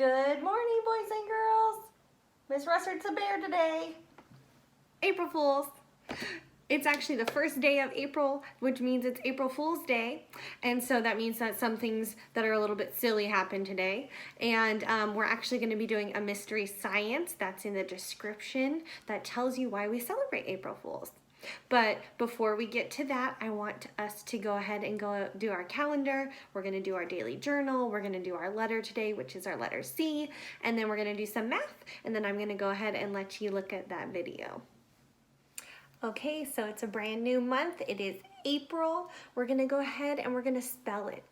Good morning, boys and girls. Miss Russard's a bear today. April Fools. It's actually the first day of April, which means it's April Fool's Day. And so that means that some things that are a little bit silly happen today. And we're actually going to be doing a mystery science that's in the description that tells you why we celebrate April Fools. But before we get to that, I want us to go ahead and go do our calendar. We're going to do our daily journal. We're going to do our letter today, which is our letter C. And then we're going to do some math. And then I'm going to go ahead and let you look at that video. Okay, so it's a brand new month. It is April. We're going to go ahead and we're going to spell it.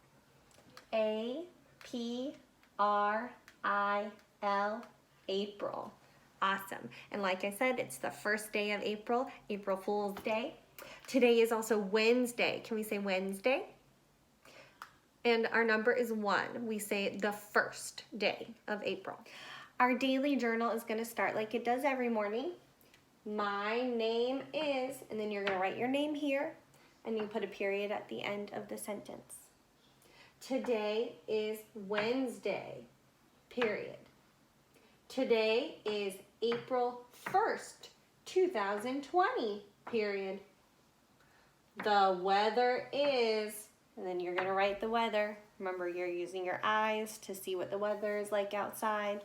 A-P-R-I-L, April. Awesome. And like I said, it's the first day of April, April Fool's Day. Today is also Wednesday. Can we say Wednesday? And our number is 1. We say the first day of April. Our daily journal is going to start like it does every morning. My name is, and then you're going to write your name here, and you put a period at the end of the sentence. Today is Wednesday, period. Today is April 1st, 2020, period. The weather is, and then you're going to write the weather. Remember, you're using your eyes to see what the weather is like outside.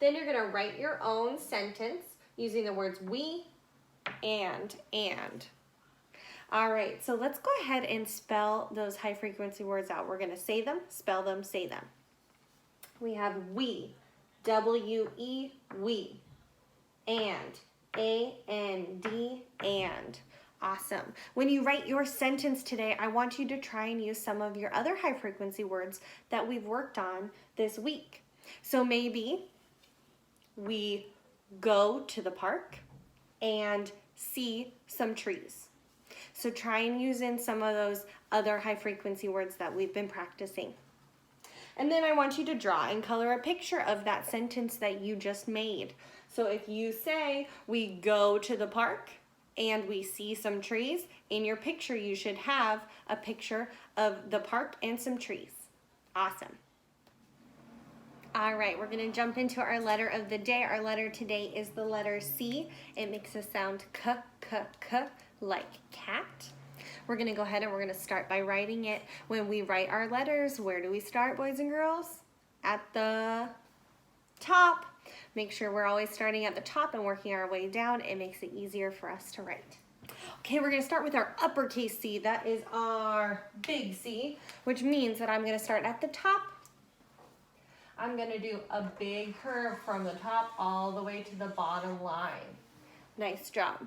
Then you're going to write your own sentence using the words we, and. All right, so let's go ahead and spell those high frequency words out. We're going to say them, spell them, say them. We have we. W-E, we. And, A-N-D, and. Awesome. When you write your sentence today, I want you to try and use some of your other high frequency words that we've worked on this week. So maybe we go to the park and see some trees. So try and use in some of those other high frequency words that we've been practicing. And then I want you to draw and color a picture of that sentence that you just made. So if you say, we go to the park and we see some trees, in your picture you should have a picture of the park and some trees. Awesome. All right, we're going to jump into our letter of the day. Our letter today is the letter C. It makes a sound k, k, k, like cat. We're going to go ahead and we're going to start by writing it. When we write our letters, where do we start, boys and girls? At the top. Make sure we're always starting at the top and working our way down. It makes it easier for us to write. Okay, we're going to start with our uppercase C. That is our big C, which means that I'm going to start at the top. I'm going to do a big curve from the top all the way to the bottom line. Nice job.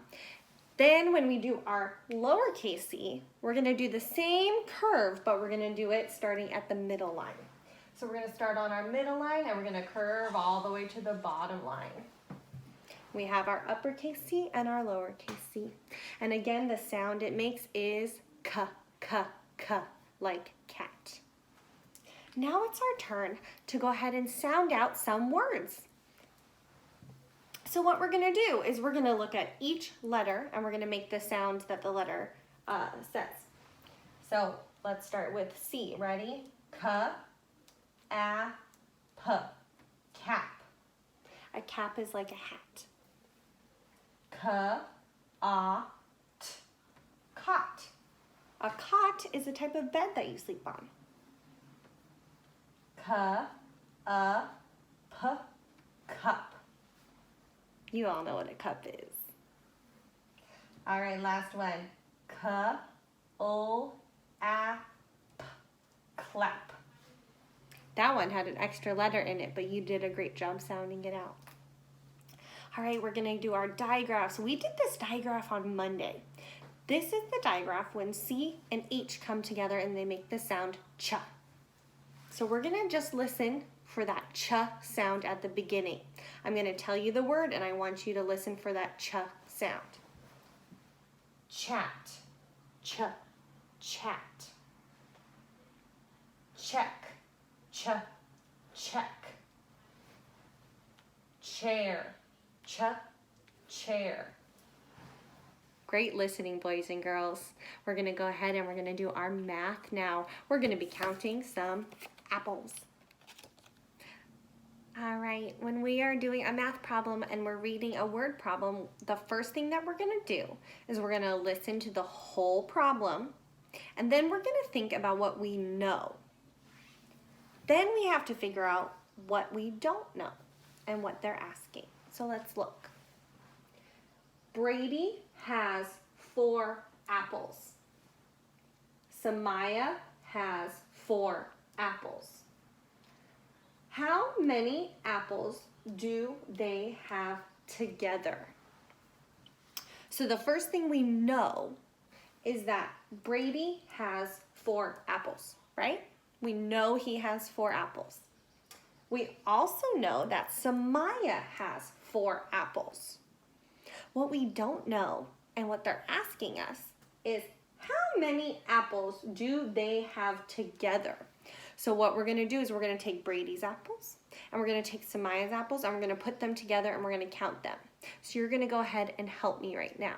Then when we do our lowercase c, we're going to do the same curve, but we're going to do it starting at the middle line. So we're going to start on our middle line and we're going to curve all the way to the bottom line. We have our uppercase C and our lowercase c. And again, the sound it makes is k, k, k, like cat. Now it's our turn to go ahead and sound out some words. So what we're going to do is we're going to look at each letter and we're going to make the sound that the letter says. So let's start with C. Ready? K, A, P, cap. A cap is like a hat. K, A, T, cot. A cot is a type of bed that you sleep on. K, A, P, cup. You all know what a cup is. All right, last one. K, O, A, P, clap. That one had an extra letter in it, but you did a great job sounding it out. All right, we're gonna do our digraphs. We did this digraph on Monday. This is the digraph when C and H come together and they make the sound ch. So we're gonna just listen for that ch sound at the beginning. I'm going to tell you the word and I want you to listen for that ch sound. Chat, ch, chat. Check, ch, check. Chair, ch, chair. Great listening, boys and girls. We're going to go ahead and we're going to do our math now. We're going to be counting some apples. right? When we are doing a math problem and we're reading a word problem, the first thing that we're gonna do is we're gonna listen to the whole problem, and then we're gonna think about what we know. Then we have to figure out what we don't know and what they're asking. So let's look. Brady has 4 apples. Sah'Myah has 4 apples. How many apples do they have together? So the first thing we know is that Brady has 4 apples, right? We know he has 4 apples. We also know that Sah'Myah has 4 apples. What we don't know and what they're asking us is how many apples do they have together? So what we're gonna do is we're gonna take Brady's apples and we're gonna take Sah'Myah's apples and we're gonna put them together and we're gonna count them. So you're gonna go ahead and help me right now.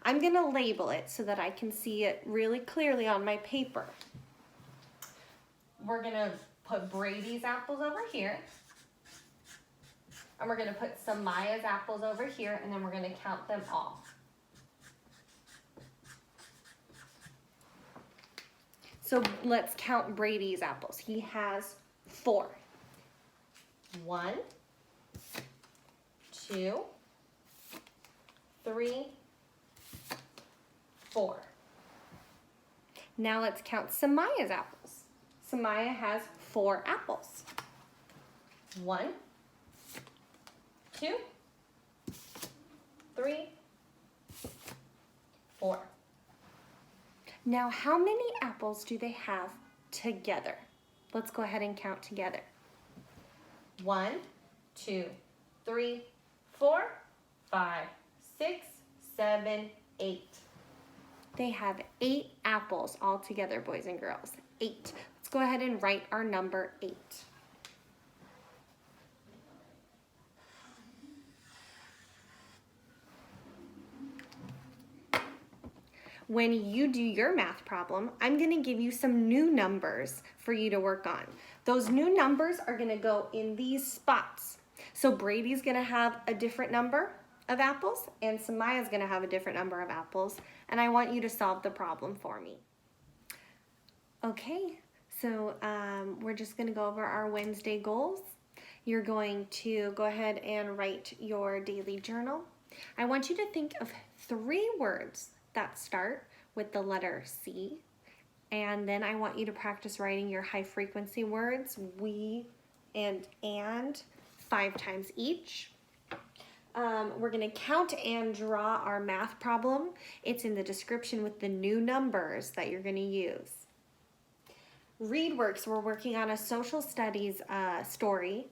I'm gonna label it so that I can see it really clearly on my paper. We're gonna put Brady's apples over here and we're gonna put Sah'Myah's apples over here and then we're gonna count them all. So let's count Brady's apples. He has 4. 1, 2, 3, 4. Now let's count Sah'Myah's apples. Sah'Myah has 4 apples. 1, 2, 3, 4. Now, how many apples do they have together? Let's go ahead and count together. 1, 2, 3, 4, 5, 6, 7, 8. They have 8 apples all together, boys and girls. 8. Let's go ahead and write our number 8. When you do your math problem, I'm going to give you some new numbers for you to work on. Those new numbers are going to go in these spots. So Brady's going to have a different number of apples and Sah'Myah's going to have a different number of apples, and I want you to solve the problem for me. Okay, so we're just going to go over our Wednesday goals. You're going to go ahead and write your daily journal. I want you to think of 3 words that start with the letter C, and then I want you to practice writing your high frequency words, we and 5 times each. We're going to count and draw our math problem. It's in the description with the new numbers that you're going to use. Readworks, we're working on a social studies story,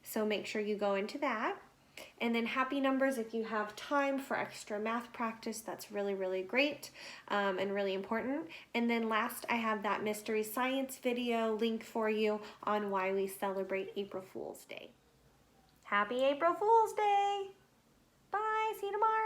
so make sure you go into that. And then HappyNumbers, if you have time for extra math practice, that's really, really great and really important. And then last, I have that Mystery Science video link for you on why we celebrate April Fool's Day. Happy April Fool's Day! Bye, see you tomorrow.